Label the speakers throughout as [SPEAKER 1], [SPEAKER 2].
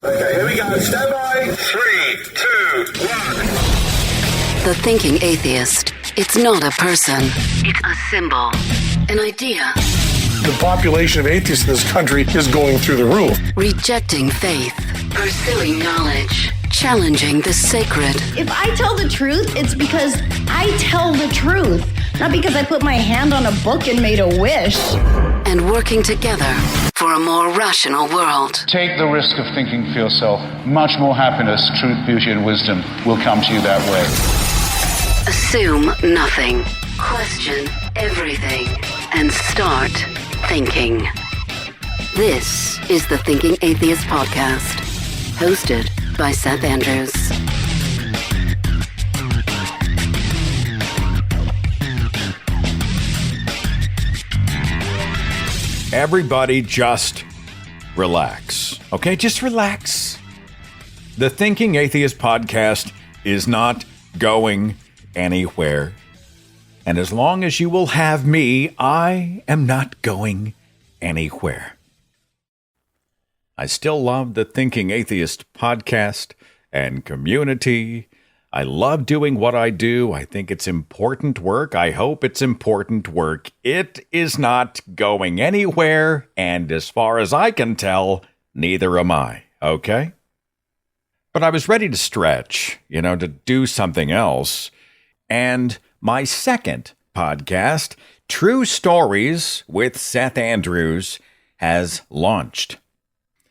[SPEAKER 1] Okay, here we go. Stand by. 3, 2, 1.
[SPEAKER 2] The thinking atheist. It's not a person. It's a symbol. An idea.
[SPEAKER 3] The population of atheists in this country is going through the roof.
[SPEAKER 2] Rejecting faith. Pursuing knowledge. Challenging the sacred.
[SPEAKER 4] If I tell the truth, it's because I tell the truth. Not because I put my hand on a book and made a wish.
[SPEAKER 2] And working together for a more rational world.
[SPEAKER 5] Take the risk of thinking for yourself. Much more happiness, truth, beauty, and wisdom will come to you that way.
[SPEAKER 2] Assume nothing. Question everything. And start thinking. This is the Thinking Atheist Podcast. Hosted by Seth Andrews.
[SPEAKER 6] Everybody just relax. Okay, just relax. The Thinking Atheist Podcast is not going anywhere. And as long as you will have me, I am not going anywhere. I still love the Thinking Atheist Podcast and community. I love doing what I do. I think it's important work. I hope it's important work. It is not going anywhere, and as far as I can tell, neither am I, okay? But I was ready to stretch, to do something else. And my second podcast, True Stories with Seth Andrews, has launched.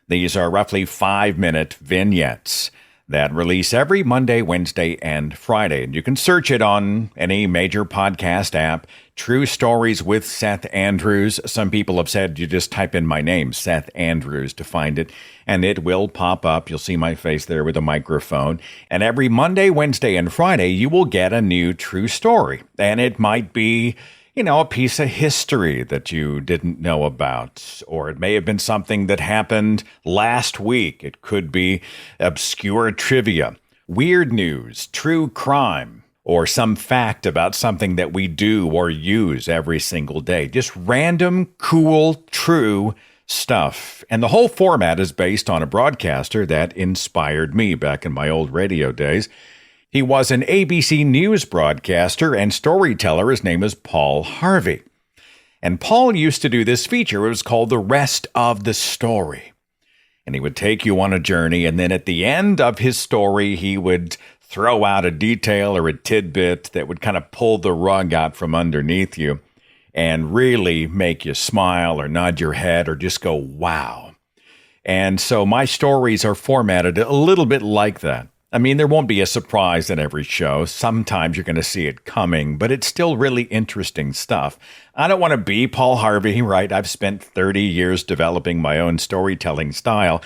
[SPEAKER 6] These are roughly 5-minute vignettes that release every Monday, Wednesday, and Friday. And you can search it on any major podcast app. True Stories with Seth Andrews. Some people have said you just type in my name, Seth Andrews, to find it, and it will pop up. You'll see my face there with a microphone. And every Monday, Wednesday, and Friday, you will get a new true story. And it might be a piece of history that you didn't know about, or it may have been something that happened last week. It could be obscure trivia, weird news, true crime, or some fact about something that we do or use every single day. Just random, cool, true stuff. And the whole format is based on a broadcaster that inspired me back in my old radio days. He was an ABC News broadcaster and storyteller. His name is Paul Harvey. And Paul used to do this feature. It was called The Rest of the Story. And he would take you on a journey, and then at the end of his story, he would throw out a detail or a tidbit that would kind of pull the rug out from underneath you and really make you smile or nod your head or just go, wow. And so my stories are formatted a little bit like that. I mean, there won't be a surprise in every show. Sometimes you're going to see it coming, but it's still really interesting stuff. I don't want to be Paul Harvey, right? I've spent 30 years developing my own storytelling style.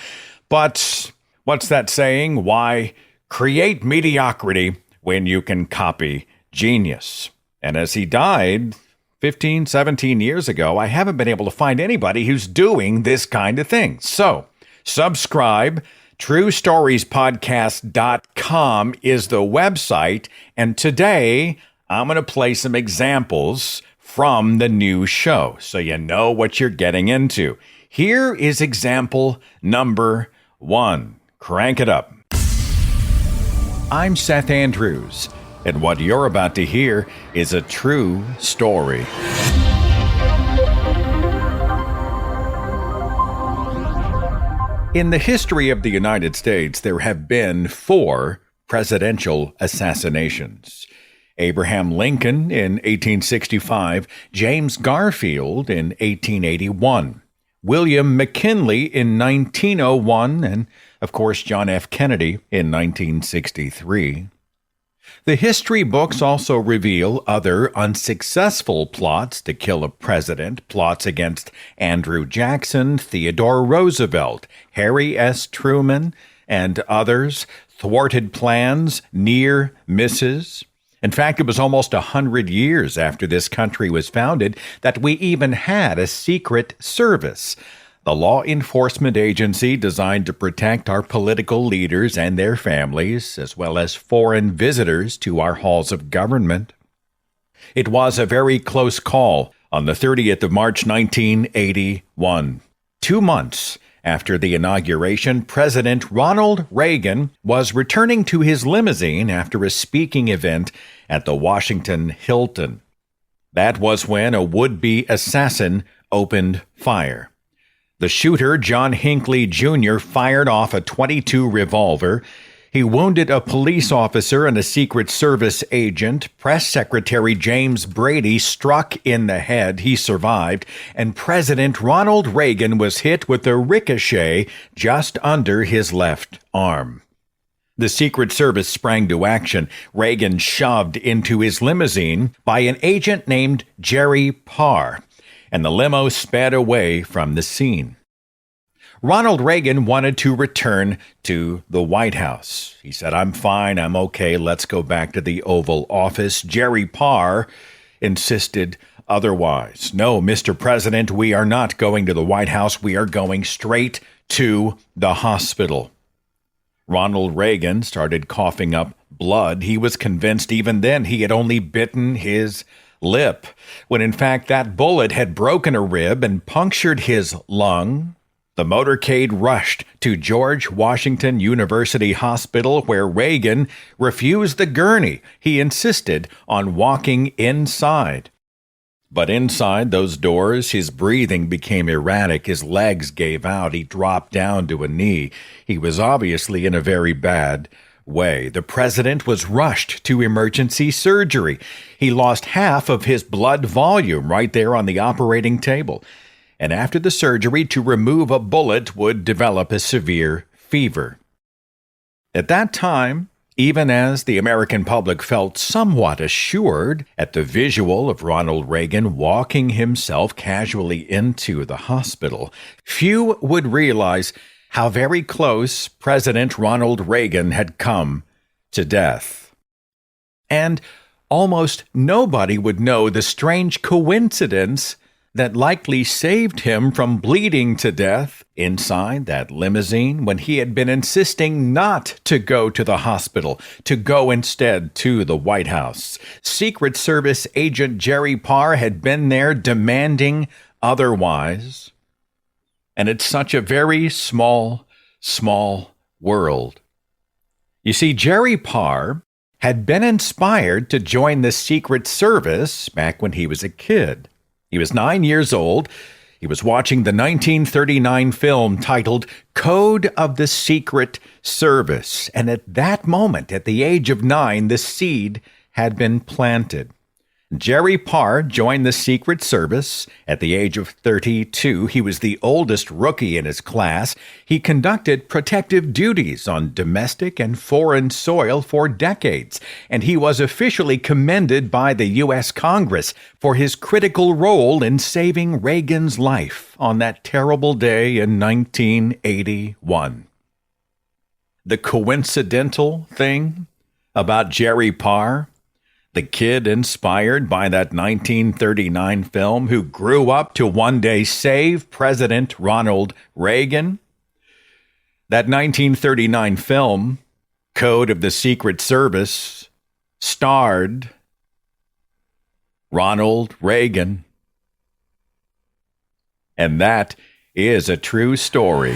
[SPEAKER 6] But what's that saying? Why create mediocrity when you can copy genius? And as he died 15, 17 years ago, I haven't been able to find anybody who's doing this kind of thing. So subscribe. TrueStoriesPodcast.com is the website, and today I'm going to play some examples from the new show so you know what you're getting into. Here is example number 1. Crank it up. I'm Seth Andrews, and what you're about to hear is a true story. In the history of the United States, there have been 4 presidential assassinations. Abraham Lincoln in 1865, James Garfield in 1881, William McKinley in 1901, and, of course, John F. Kennedy in 1963. The history books also reveal other unsuccessful plots to kill a president, plots against Andrew Jackson, Theodore Roosevelt, Harry S. Truman, and others, thwarted plans, near misses. In fact, it was almost 100 years after this country was founded that we even had a secret service, the law enforcement agency designed to protect our political leaders and their families, as well as foreign visitors to our halls of government. It was a very close call on the 30th of March, 1981, 2 months After the inauguration, President Ronald Reagan was returning to his limousine after a speaking event at the Washington Hilton. That was when a would-be assassin opened fire. The shooter, John Hinckley Jr., fired off a .22 revolver. He wounded a police officer and a Secret Service agent. Press Secretary James Brady struck in the head. He survived. And President Ronald Reagan was hit with a ricochet just under his left arm. The Secret Service sprang to action. Reagan shoved into his limousine by an agent named Jerry Parr, and the limo sped away from the scene. Ronald Reagan wanted to return to the White House. He said, "I'm fine, I'm okay, let's go back to the Oval Office." Jerry Parr insisted otherwise. "No, Mr. President, we are not going to the White House. We are going straight to the hospital." Ronald Reagan started coughing up blood. He was convinced even then he had only bitten his lip, when in fact that bullet had broken a rib and punctured his lung. The motorcade rushed to George Washington University Hospital, where Reagan refused the gurney. He insisted on walking inside. But inside those doors, his breathing became erratic. His legs gave out. He dropped down to a knee. He was obviously in a very bad way. The president was rushed to emergency surgery. He lost half of his blood volume right there on the operating table. And after the surgery, to remove a bullet would develop a severe fever. At that time, even as the American public felt somewhat assured at the visual of Ronald Reagan walking himself casually into the hospital, few would realize how very close President Ronald Reagan had come to death. And almost nobody would know the strange coincidence that likely saved him from bleeding to death inside that limousine when he had been insisting not to go to the hospital, to go instead to the White House. Secret Service agent Jerry Parr had been there demanding otherwise. And it's such a very small world. You see, Jerry Parr had been inspired to join the Secret Service back when he was a kid. He was 9 years old. He was watching the 1939 film titled Code of the Secret Service. And at that moment, at the age of 9, the seed had been planted. Jerry Parr joined the Secret Service at the age of 32. He was the oldest rookie in his class. He conducted protective duties on domestic and foreign soil for decades, and he was officially commended by the U.S. Congress for his critical role in saving Reagan's life on that terrible day in 1981. The coincidental thing about Jerry Parr, the kid inspired by that 1939 film who grew up to one day save President Ronald Reagan. That 1939 film, Code of the Secret Service, starred Ronald Reagan. And that is a true story.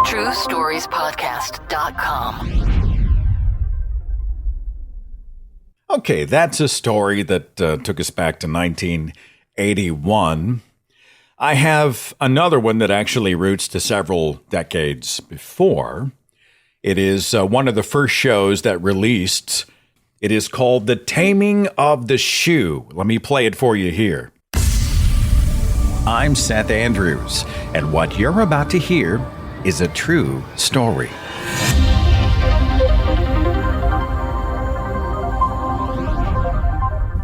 [SPEAKER 2] TrueStoriesPodcast.com.
[SPEAKER 6] Okay, that's a story that took us back to 1981. I have another one that actually roots to several decades before. It is one of the first shows that released. It is called The Taming of the Shrew. Let me play it for you here. I'm Seth Andrews, and what you're about to hear is a true story.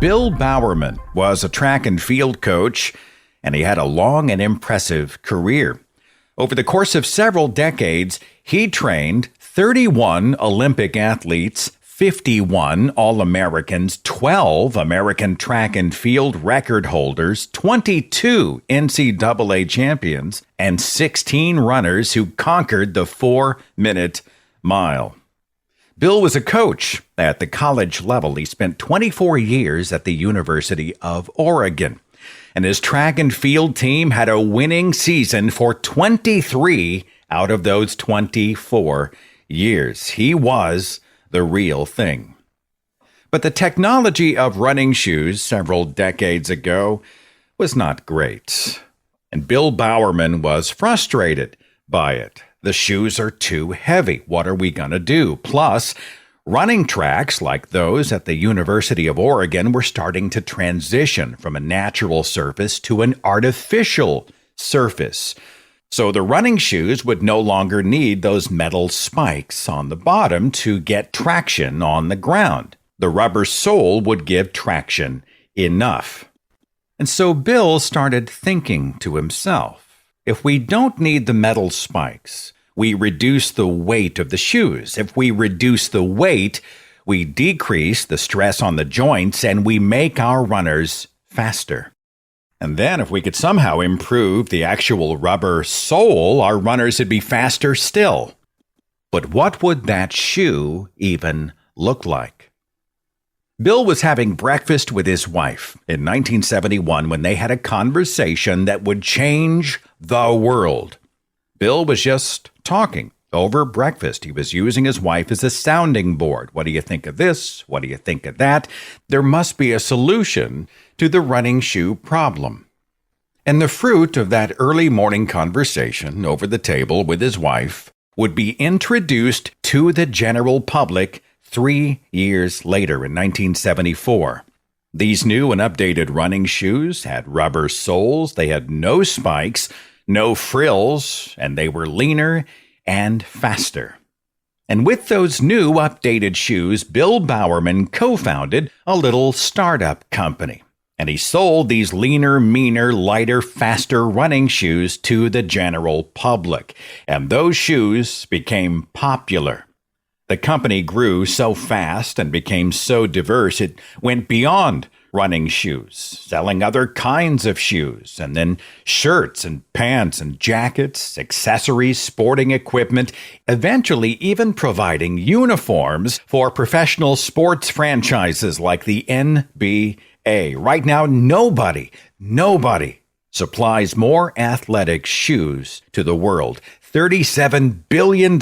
[SPEAKER 6] Bill Bowerman was a track and field coach, and he had a long and impressive career. Over the course of several decades, he trained 31 Olympic athletes, 51 All-Americans, 12 American track and field record holders, 22 NCAA champions, and 16 runners who conquered the 4-minute mile. Bill was a coach at the college level. He spent 24 years at the University of Oregon. and his track and field team had a winning season for 23 out of those 24 years. He was the real thing. But the technology of running shoes several decades ago was not great, and Bill Bowerman was frustrated by it. The shoes are too heavy. What are we going to do? Plus, running tracks like those at the University of Oregon were starting to transition from a natural surface to an artificial surface. So the running shoes would no longer need those metal spikes on the bottom to get traction on the ground. The rubber sole would give traction enough. And so Bill started thinking to himself, if we don't need the metal spikes, we reduce the weight of the shoes. If we reduce the weight, we decrease the stress on the joints and we make our runners faster. And then if we could somehow improve the actual rubber sole, our runners would be faster still. But what would that shoe even look like? Bill was having breakfast with his wife in 1971 when they had a conversation that would change the world. Bill was just talking over breakfast. He was using his wife as a sounding board. What do you think of this? What do you think of that? There must be a solution to the running shoe problem. And the fruit of that early morning conversation over the table with his wife would be introduced to the general public 3 years later in 1974. These new and updated running shoes had rubber soles, they had no spikes, no frills, and they were leaner and faster. And with those new updated shoes, Bill Bowerman co-founded a little startup company. And he sold these leaner, meaner, lighter, faster running shoes to the general public. And those shoes became popular. The company grew so fast and became so diverse, it went beyond running shoes, selling other kinds of shoes, and then shirts and pants and jackets, accessories, sporting equipment, eventually even providing uniforms for professional sports franchises like the NBA. Right now, nobody supplies more athletic shoes to the world. $37 billion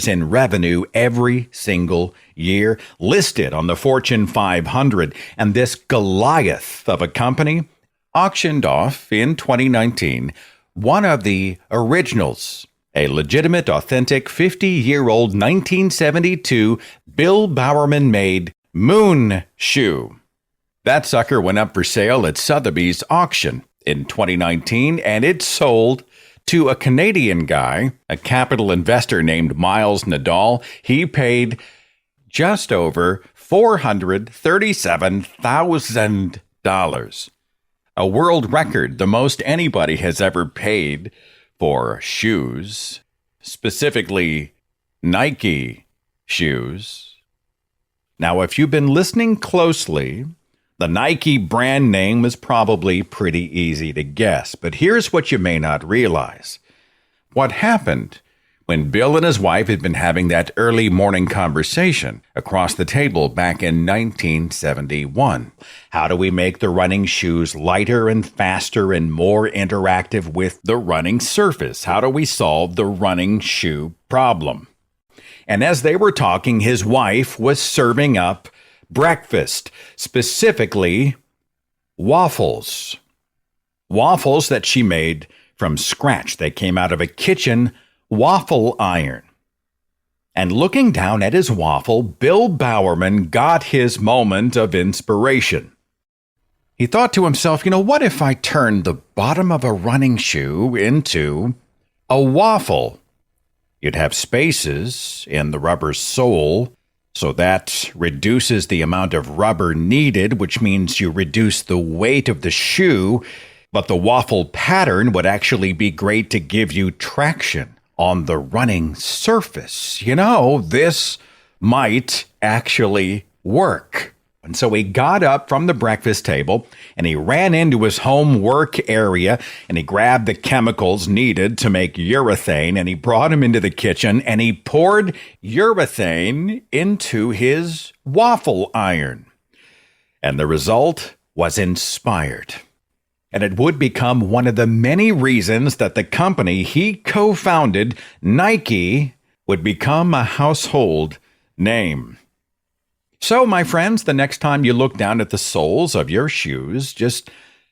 [SPEAKER 6] in revenue every single year, listed on the Fortune 500. And this Goliath of a company auctioned off in 2019 one of the originals, a legitimate, authentic 50-year-old 1972 Bill Bowerman-made moon shoe. That sucker went up for sale at Sotheby's auction in 2019, and it sold to a Canadian guy, a capital investor named Miles Nadal. He paid just over $437,000. A world record, the most anybody has ever paid for shoes, specifically Nike shoes. Now, if you've been listening closely, the Nike brand name was probably pretty easy to guess, but here's what you may not realize. What happened when Bill and his wife had been having that early morning conversation across the table back in 1971? How do we make the running shoes lighter and faster and more interactive with the running surface? How do we solve the running shoe problem? And as they were talking, his wife was serving up breakfast, specifically waffles. Waffles that she made from scratch. They came out of a kitchen waffle iron. And looking down at his waffle, Bill Bowerman got his moment of inspiration. He thought to himself, what if I turned the bottom of a running shoe into a waffle? You'd have spaces in the rubber sole, so that reduces the amount of rubber needed, which means you reduce the weight of the shoe, but the waffle pattern would actually be great to give you traction on the running surface. This might actually work. And so he got up from the breakfast table and he ran into his home work area and he grabbed the chemicals needed to make urethane and he brought him into the kitchen and he poured urethane into his waffle iron. And the result was inspired. and it would become one of the many reasons that the company he co-founded, Nike, would become a household name. So, my friends, the next time you look down at the soles of your shoes, just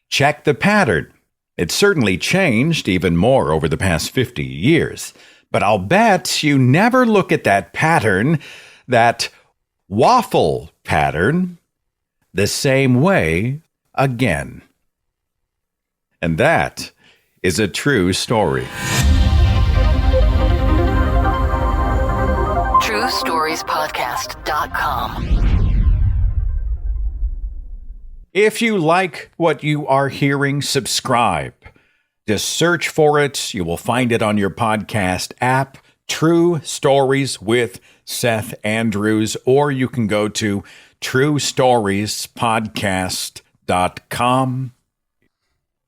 [SPEAKER 6] check the pattern. It's certainly changed even more over the past 50 years. But I'll bet you never look at that pattern, that waffle pattern, the same way again. And that is a true story.
[SPEAKER 2] TrueStoriesPodcast.com.
[SPEAKER 6] If you like what you are hearing, subscribe. Just search for it. You will find it on your podcast app, True Stories with Seth Andrews, or you can go to TrueStoriesPodcast.com.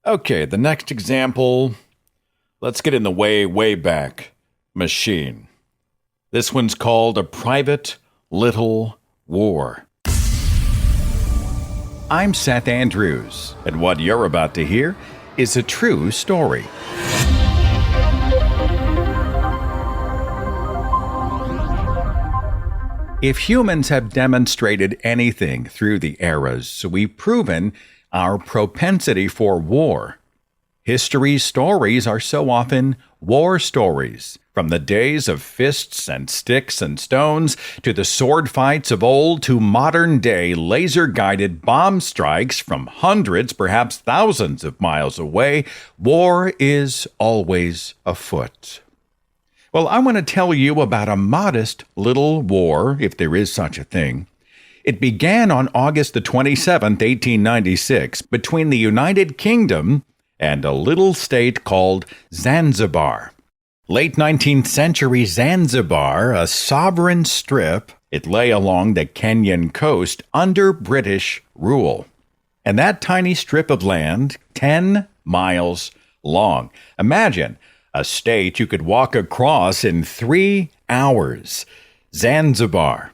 [SPEAKER 6] Okay, the next example, let's get in the way back machine. This one's called A Private Little War. I'm Seth Andrews, and what you're about to hear is a true story. If humans have demonstrated anything through the eras, we've proven our propensity for war. History's stories are so often war stories, from the days of fists and sticks and stones to the sword fights of old to modern-day laser-guided bomb strikes from hundreds, perhaps thousands of miles away. War is always afoot. Well, I want to tell you about a modest little war, if there is such a thing. It began on August the 27th, 1896, between the United Kingdom and a little state called Zanzibar. Late 19th century Zanzibar, a sovereign strip, it lay along the Kenyan coast under British rule. And that tiny strip of land, 10 miles long. Imagine a state you could walk across in 3 hours. Zanzibar.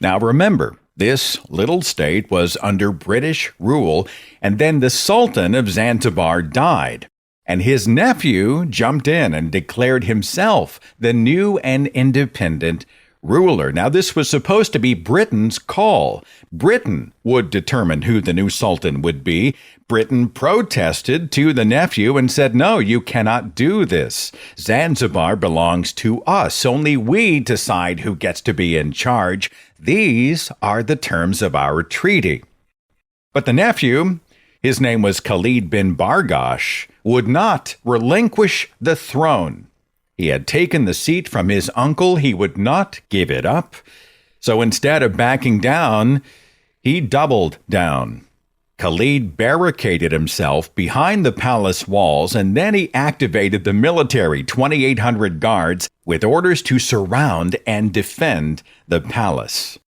[SPEAKER 6] Now remember, this little state was under British rule, and then the Sultan of Zanzibar died, and his nephew jumped in and declared himself the new and independent ruler. Now, this was supposed to be Britain's call. Britain would determine who the new sultan would be. Britain protested to the nephew and said, no, you cannot do this. Zanzibar belongs to us. Only we decide who gets to be in charge. These are the terms of our treaty. But the nephew, his name was Khalid bin Bargash, would not relinquish the throne. He had taken the seat from his uncle. He would not give it up. So instead of backing down, he doubled down. Khalid barricaded himself behind the palace walls, and then he activated the military, 2,800 guards, with orders to surround and defend the palace.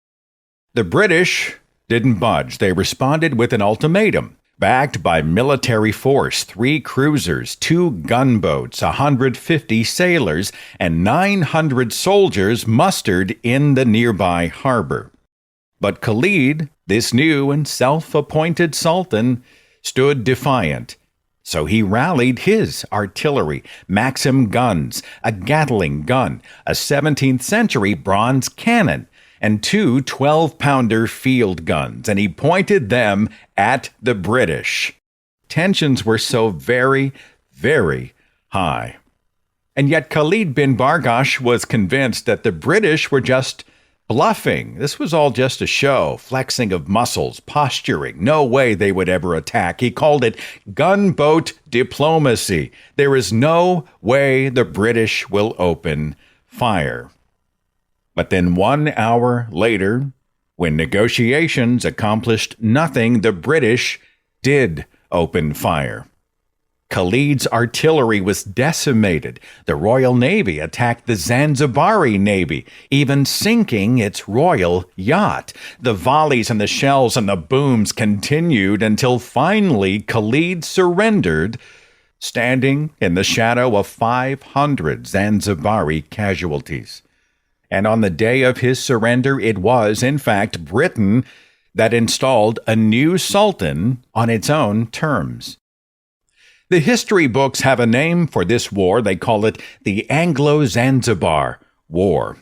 [SPEAKER 6] The British didn't budge. They responded with an ultimatum. Backed by military force, 3 cruisers, 2 gunboats, 150 sailors, and 900 soldiers mustered in the nearby harbor. But Khalid, this new and self-appointed sultan, stood defiant. So he rallied his artillery, Maxim guns, a Gatling gun, a 17th century bronze cannon, and 2 12-pounder field guns, and he pointed them at the British. Tensions were so very, very high. And yet Khalid bin Bargash was convinced that the British were just bluffing. This was all just a show, flexing of muscles, posturing. No way they would ever attack. He called it gunboat diplomacy. There is no way the British will open fire. But then 1 hour later, when negotiations accomplished nothing, the British did open fire. Khalid's artillery was decimated. The Royal Navy attacked the Zanzibari Navy, even sinking its royal yacht. The volleys and the shells and the booms continued until finally Khalid surrendered, standing in the shadow of 500 Zanzibari casualties. And on the day of his surrender, it was, in fact, Britain that installed a new sultan on its own terms. The history books have a name for this war. They call it the Anglo-Zanzibar War.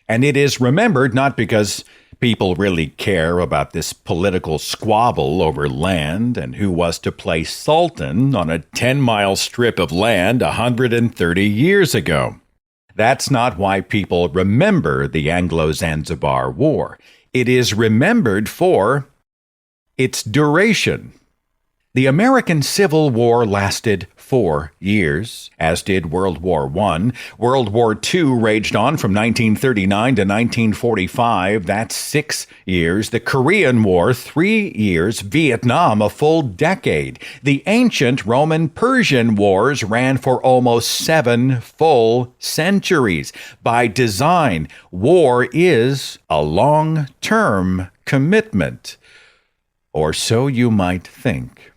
[SPEAKER 6] And it is remembered not because people really care about this political squabble over land and who was to play sultan on a 10-mile strip of land 130 years ago. That's not why people remember the Anglo-Zanzibar War. It is remembered for its duration. The American Civil War lasted 4 years, as did World War I. World War II raged on from 1939 to 1945. That's 6 years. The Korean War, 3 years. Vietnam, a full decade. The ancient Roman-Persian wars ran for almost 7 full centuries. By design, war is a long-term commitment. Or so you might think.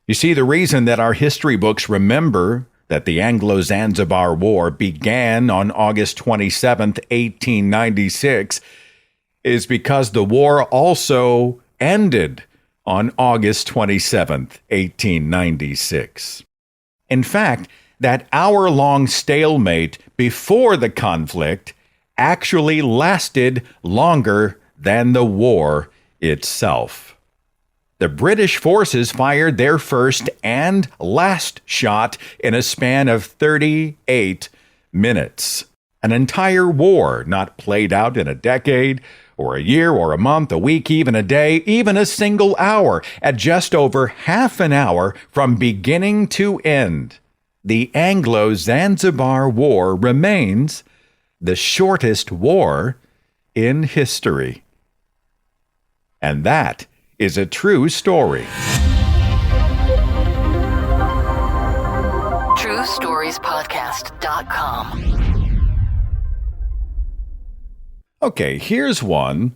[SPEAKER 6] You see, the reason that our history books remember that the Anglo-Zanzibar War began on August 27, 1896, is because the war also ended on August 27, 1896. In fact, that hour-long stalemate before the conflict actually lasted longer than the war itself. The British forces fired their first and last shot in a span of 38 minutes. An entire war not played out in a decade, or a year, or a month, a week, even a day, even a single hour, at just over half an hour from beginning to end. The Anglo-Zanzibar War remains the shortest war in history. And that is a true story.
[SPEAKER 2] TrueStoriesPodcast.com.
[SPEAKER 6] Okay, here's one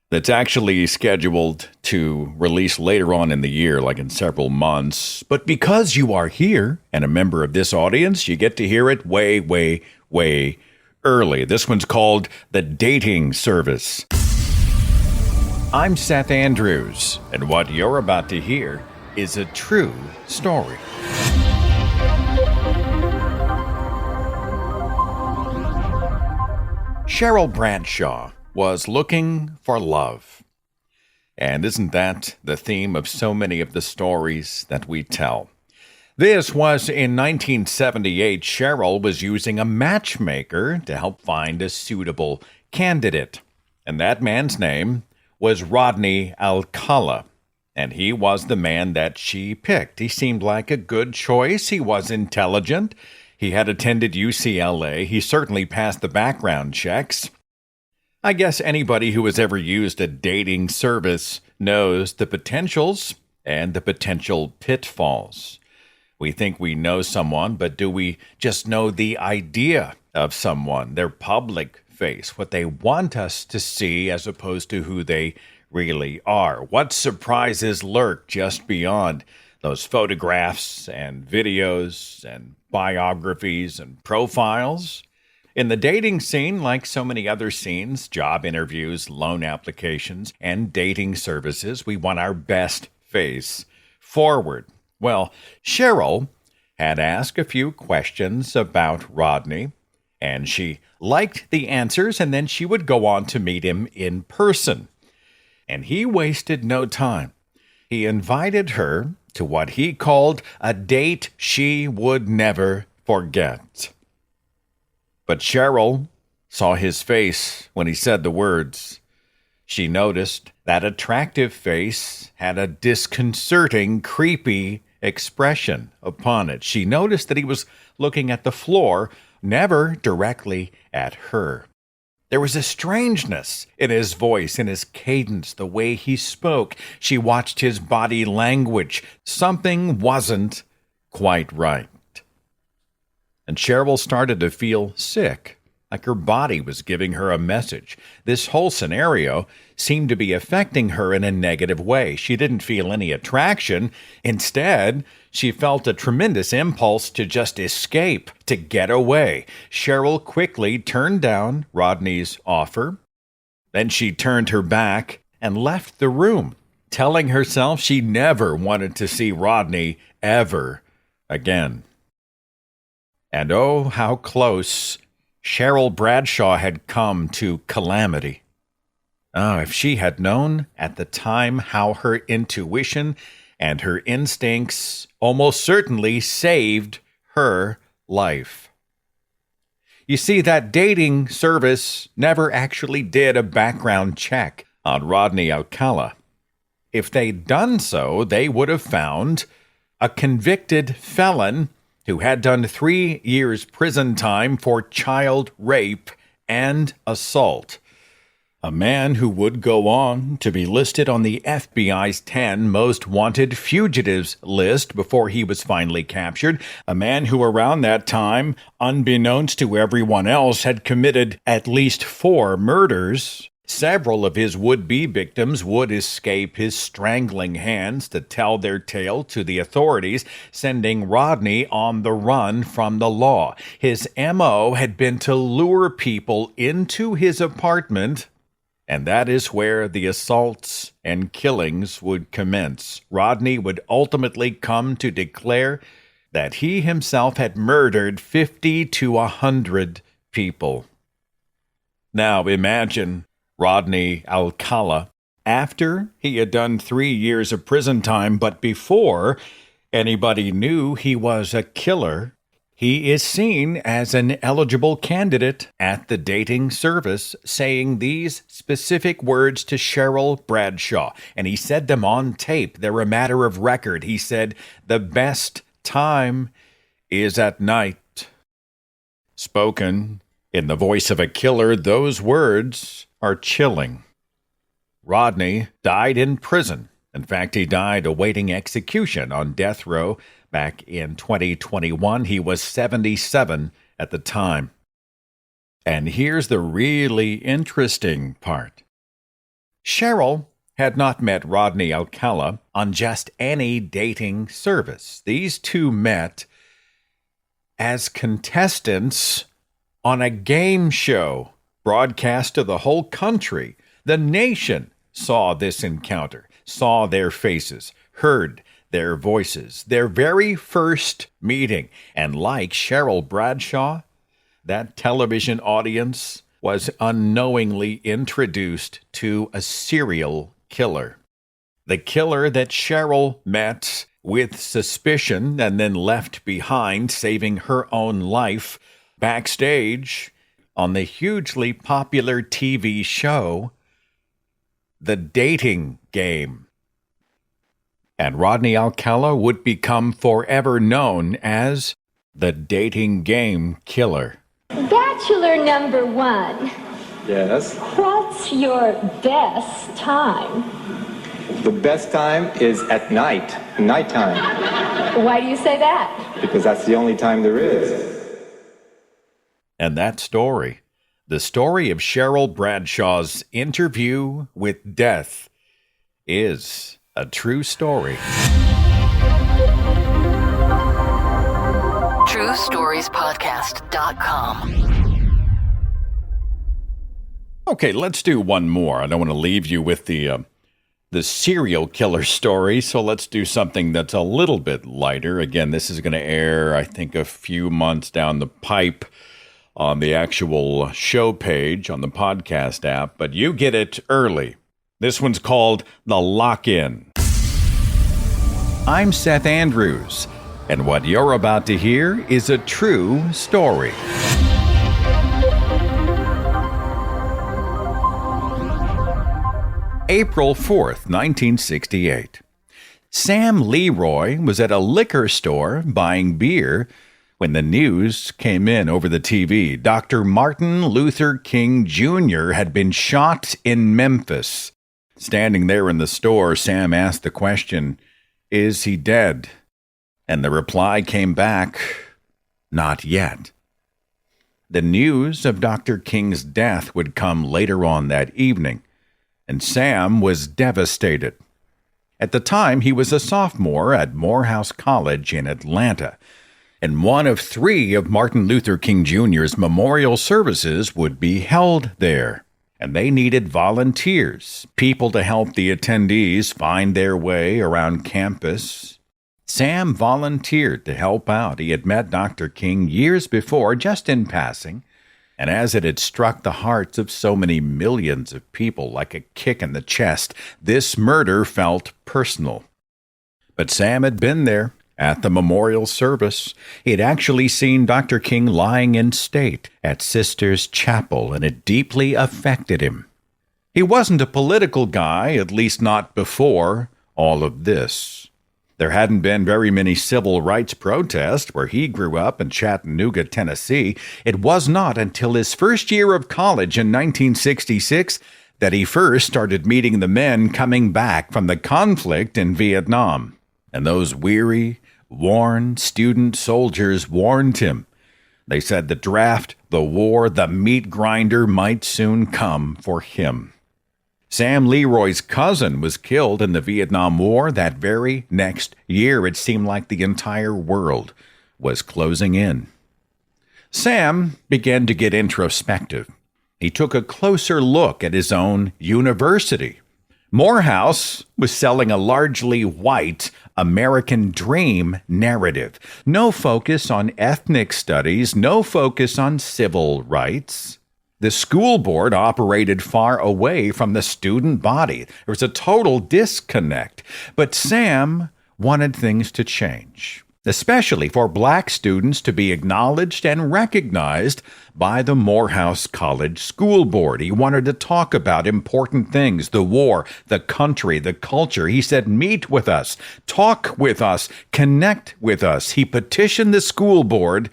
[SPEAKER 6] that's actually scheduled to release later on in the year, like in several months. But because you are here and a member of this audience, you get to hear it way, way, way early. This one's called The Dating Service. I'm Seth Andrews, and what you're about to hear is a true story. Cheryl Bradshaw was looking for love. And isn't that the theme of so many of the stories that we tell? This was in 1978. Cheryl was using a matchmaker to help find a suitable candidate. And that man's name was Rodney Alcala, and he was the man that she picked. He seemed like a good choice. He was intelligent. He had attended UCLA. He certainly passed the background checks. I guess anybody who has ever used a dating service knows the potentials and the potential pitfalls. We think we know someone, but do we just know the idea of someone, their public face, what they want us to see as opposed to who they really are? What surprises lurk just beyond those photographs and videos and biographies and profiles? In the dating scene, like so many other scenes, job interviews, loan applications, and dating services, we want our best face forward. Well, Cheryl had asked a few questions about Rodney, and she liked the answers, and then she would go on to meet him in person. And he wasted no time. He invited her to what he called a date she would never forget. But Cheryl saw his face when he said the words. She noticed that attractive face had a disconcerting, creepy expression upon it. She noticed that he was looking at the floor, never directly at her. There was a strangeness in his voice, in his cadence, the way he spoke. She watched his body language. Something wasn't quite right. And Cheryl started to feel sick, like her body was giving her a message. This whole scenario seemed to be affecting her in a negative way. She didn't feel any attraction. Instead, she felt a tremendous impulse to just escape, to get away. Cheryl quickly turned down Rodney's offer. Then she turned her back and left the room, telling herself she never wanted to see Rodney ever again. And oh, how close Cheryl Bradshaw had come to calamity. Oh, if she had known at the time how her intuition and her instincts almost certainly saved her life. You see, that dating service never actually did a background check on Rodney Alcala. If they'd done so, they would have found a convicted felon who had done 3 years prison time for child rape and assault. A man who would go on to be listed on the FBI's 10 most wanted fugitives list before he was finally captured. A man who around that time, unbeknownst to everyone else, had committed at least 4 murders. Several of his would-be victims would escape his strangling hands to tell their tale to the authorities, sending Rodney on the run from the law. His M.O. had been to lure people into his apartment, and that is where the assaults and killings would commence. Rodney would ultimately come to declare that he himself had murdered 50 to 100 people. Now imagine Rodney Alcala after he had done 3 years of prison time, but before anybody knew he was a killer. He is seen as an eligible candidate at the dating service, saying these specific words to Cheryl Bradshaw, and he said them on tape. They're a matter of record. He said, "The best time is at night." Spoken in the voice of a killer, those words are chilling. Rodney died in prison. In fact, he died awaiting execution on death row back in 2021. He was 77 at the time. And here's the really interesting part. Cheryl had not met Rodney Alcala on just any dating service. These two met as contestants on a game show broadcast to the whole country. The nation saw this encounter, saw their faces, heard their voices, their very first meeting. And like Cheryl Bradshaw, that television audience was unknowingly introduced to a serial killer. The killer that Cheryl met with suspicion and then left behind, saving her own life backstage on the hugely popular TV show, The Dating Game. And Rodney Alcala would become forever known as the Dating Game Killer.
[SPEAKER 7] Bachelor number 1.
[SPEAKER 8] Yes.
[SPEAKER 7] What's your best time?
[SPEAKER 8] The best time is at night, nighttime,
[SPEAKER 7] Why do you say that?
[SPEAKER 8] because that's the only time there is.
[SPEAKER 6] And that story, the story of Cheryl Bradshaw's interview with death, is a true story.
[SPEAKER 2] TrueStoriesPodcast.com.
[SPEAKER 6] Okay, let's do one more. I don't want to leave you with the serial killer story, so let's do something that's a little bit lighter. Again, this is going to air, I think, a few months down the pipe on the actual show page on the podcast app, but you get it early. This one's called The Lock-In. I'm Seth Andrews, and what you're about to hear is a true story. April 4th, 1968. Sam Leroy was at a liquor store buying beer when the news came in over the TV. Dr. Martin Luther King Jr. had been shot in Memphis. Standing there in the store, Sam asked the question, "Is he dead?" And the reply came back, "Not yet." The news of Dr. King's death would come later on that evening, and Sam was devastated. At the time, he was a sophomore at Morehouse College in Atlanta, and one of 3 of Martin Luther King Jr.'s memorial services would be held there. And they needed volunteers, people to help the attendees find their way around campus. Sam volunteered to help out. He had met Dr. King years before, just in passing, and as it had struck the hearts of so many millions of people like a kick in the chest, this murder felt personal. But Sam had been there at the memorial service. He had actually seen Dr. King lying in state at Sisters' Chapel, and it deeply affected him. He wasn't a political guy, at least not before all of this. There hadn't been very many civil rights protests where he grew up in Chattanooga, Tennessee. It was not until his first year of college in 1966 that he first started meeting the men coming back from the conflict in Vietnam. And those weary, worn student soldiers warned him. They said the draft, the war, the meat grinder might soon come for him. Sam Leroy's cousin was killed in the Vietnam War that very next year. It seemed like the entire world was closing in. Sam began to get introspective. He took a closer look at his own university. Morehouse was selling a largely white American dream narrative. No focus on ethnic studies, no focus on civil rights. The school board operated far away from the student body. There was a total disconnect. But Sam wanted things to change, especially for black students to be acknowledged and recognized by the Morehouse College School Board. He wanted to talk about important things, the war, the country, the culture. He said, meet with us, talk with us, connect with us. He petitioned the school board,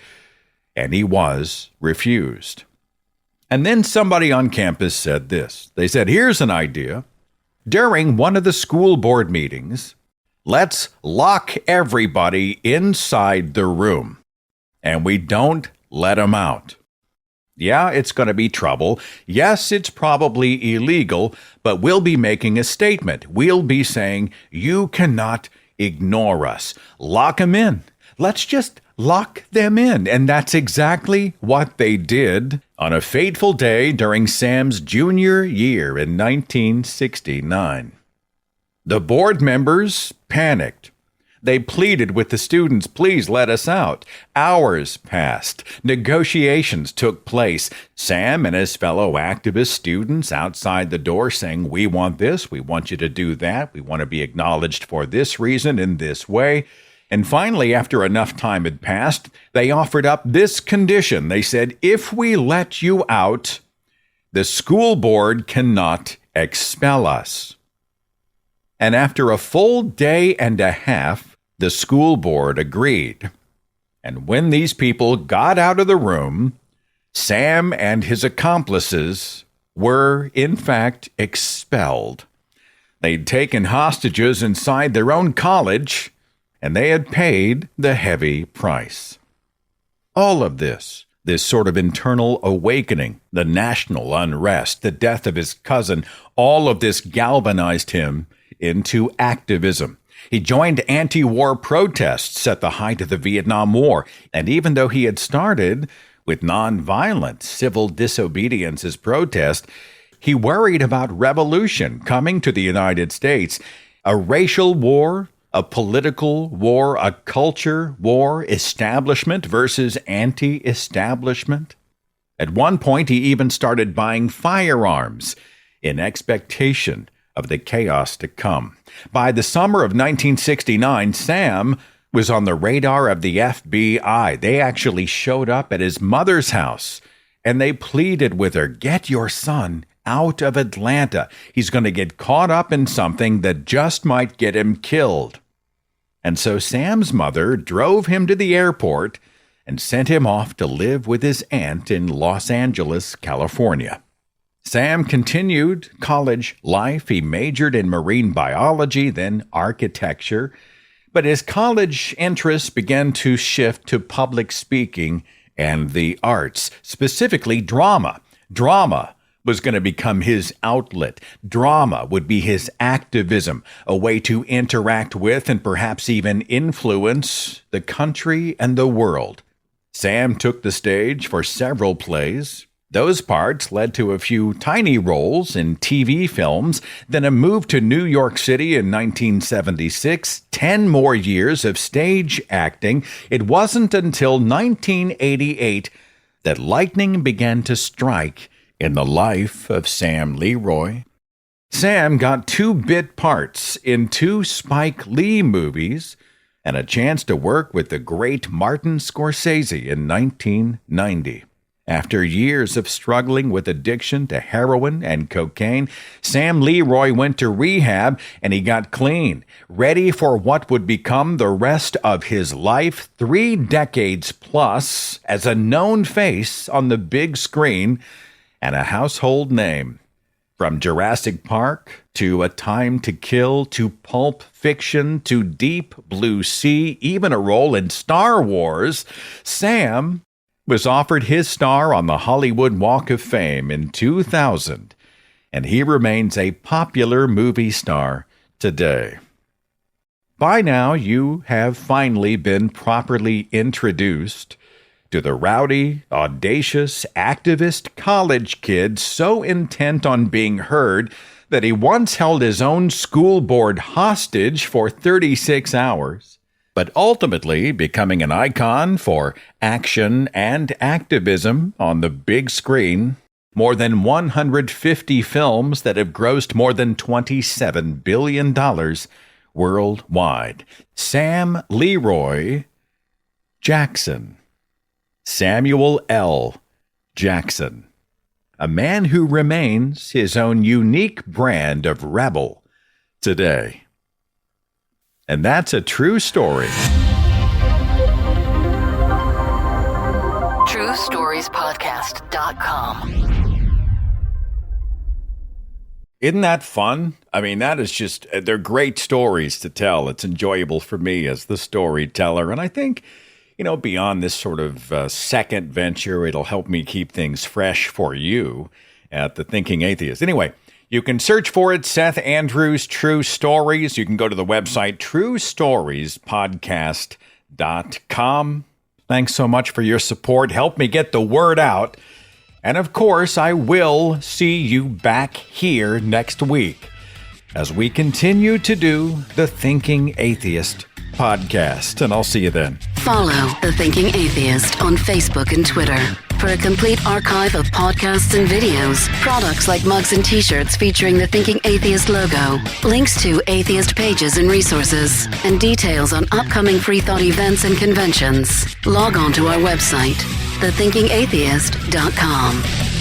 [SPEAKER 6] and he was refused. And then somebody on campus said this. They said, here's an idea. During one of the school board meetings, let's lock everybody inside the room, and we don't let them out. Yeah, it's going to be trouble. Yes, it's probably illegal, but we'll be making a statement. We'll be saying, you cannot ignore us. Lock them in. Let's just lock them in. And that's exactly what they did on a fateful day during Sam's junior year in 1969. The board members panicked. They pleaded with the students, please let us out. Hours passed. Negotiations took place. Sam and his fellow activist students outside the door saying, we want this, we want you to do that, we want to be acknowledged for this reason in this way. And finally, after enough time had passed, they offered up this condition. They said, if we let you out, the school board cannot expel us. And after a full day and a half, the school board agreed. And when these people got out of the room, Sam and his accomplices were, in fact, expelled. They'd taken hostages inside their own college, and they had paid the heavy price. All of this sort of internal awakening, the national unrest, the death of his cousin, all of this galvanized him into activism. He joined anti-war protests at the height of the Vietnam War, and even though he had started with nonviolent civil disobedience as protest, he worried about revolution coming to the United States, a racial war, a political war, a culture war, establishment versus anti-establishment. At one point, he even started buying firearms in expectation of the chaos to come. By the summer of 1969, Sam was on the radar of the FBI. They actually showed up at his mother's house, and they pleaded with her, get your son out of Atlanta. He's going to get caught up in something that just might get him killed. And so Sam's mother drove him to the airport and sent him off to live with his aunt in Los Angeles, California. Sam continued college life. He majored in marine biology, then architecture. But his college interests began to shift to public speaking and the arts, specifically drama. Drama was going to become his outlet. Drama would be his activism, a way to interact with and perhaps even influence the country and the world. Sam took the stage for several plays. Those parts led to a few tiny roles in TV films, then a move to New York City in 1976, 10 more years of stage acting. It wasn't until 1988 that lightning began to strike in the life of Sam Leroy. Sam got 2-bit parts in 2 Spike Lee movies and a chance to work with the great Martin Scorsese in 1990. After years of struggling with addiction to heroin and cocaine, Sam Leroy went to rehab and he got clean, ready for what would become the rest of his life, 3 decades plus, as a known face on the big screen and a household name. From Jurassic Park to A Time to Kill to Pulp Fiction to Deep Blue Sea, even a role in Star Wars, Sam was offered his star on the Hollywood Walk of Fame in 2000, and he remains a popular movie star today. By now, you have finally been properly introduced to the rowdy, audacious, activist college kid so intent on being heard that he once held his own school board hostage for 36 hours. But ultimately becoming an icon for action and activism on the big screen, more than 150 films that have grossed more than $27 billion worldwide. Sam Leroy Jackson. Samuel L. Jackson. A man who remains his own unique brand of rebel today. And that's a true story.
[SPEAKER 2] TrueStoriesPodcast.com.
[SPEAKER 6] Isn't that fun? I mean, that is just, they're great stories to tell. It's enjoyable for me as the storyteller. And I think, beyond this sort of second venture, it'll help me keep things fresh for you at The Thinking Atheist. Anyway, you can search for it, Seth Andrews, True Stories. You can go to the website, TrueStoriesPodcast.com. Thanks so much for your support. Help me get the word out. And of course, I will see you back here next week as we continue to do the Thinking Atheist podcast. And I'll see you then.
[SPEAKER 2] Follow The Thinking Atheist on Facebook and Twitter for a complete archive of podcasts and videos, products like mugs and t-shirts featuring the Thinking Atheist logo, links to atheist pages and resources, and details on upcoming free thought events and conventions. Log on to our website, thethinkingatheist.com.